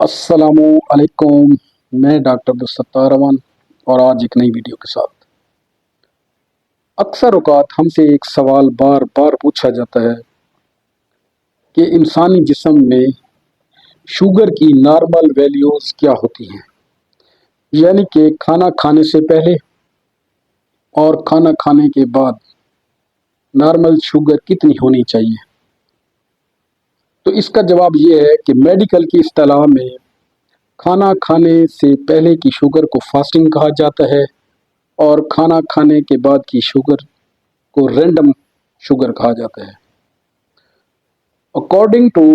السلام علیکم، میں ڈاکٹر عبدل ستار اوان اور آج ایک نئی ویڈیو کے ساتھ۔ اکثر اوقات ہم سے ایک سوال بار بار پوچھا جاتا ہے کہ انسانی جسم میں شوگر کی نارمل ویلیوز کیا ہوتی ہیں، یعنی کہ کھانا کھانے سے پہلے اور کھانا کھانے کے بعد نارمل شوگر کتنی ہونی چاہیے۔ تو اس کا جواب یہ ہے کہ میڈیکل کی اصطلاح میں کھانا کھانے سے پہلے کی شوگر کو فاسٹنگ کہا جاتا ہے اور کھانا کھانے کے بعد کی شوگر کو رینڈم شوگر کہا جاتا ہے۔ According to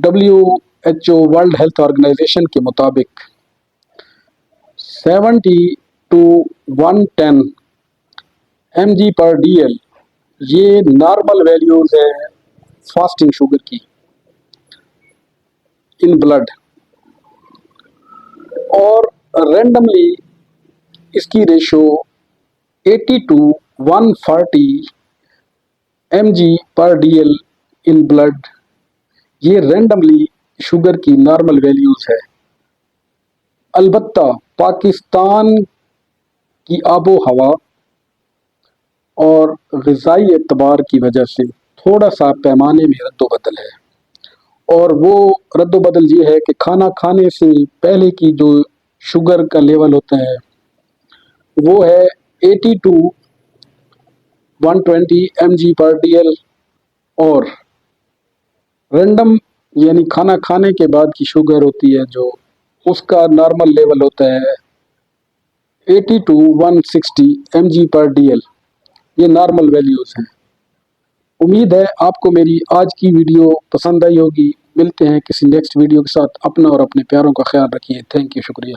WHO World Health Organization کے مطابق 70 to 110 mg/dl یہ نارمل ویلیوز ہے فاسٹنگ شوگر کی ان بلڈ، اور رینڈملی اس کی ratio 80 to 140 mg/dl in blood, یہ رینڈملی شوگر کی نارمل ویلیوز ہے۔ البتہ پاکستان کی آب و ہوا اور غذائی اعتبار کی وجہ سے تھوڑا سا پیمانے میں رد و بدل ہے، اور وہ رد و بدل یہ ہے کہ کھانا کھانے سے پہلے کی جو شوگر کا لیول ہوتا ہے وہ ہے 80 to 120 mg/dl، اور رینڈم یعنی کھانا کھانے کے بعد کی شوگر ہوتی ہے جو اس کا نارمل لیول ہوتا ہے 80 to 160 mg/dl، یہ نارمل ویلیوز ہیں۔ امید ہے آپ کو میری آج کی ویڈیو پسند آئی ہوگی۔ ملتے ہیں کسی نیکسٹ ویڈیو کے ساتھ۔ اپنا اور اپنے پیاروں کا خیال رکھیے۔ تھینک یو، شکریہ۔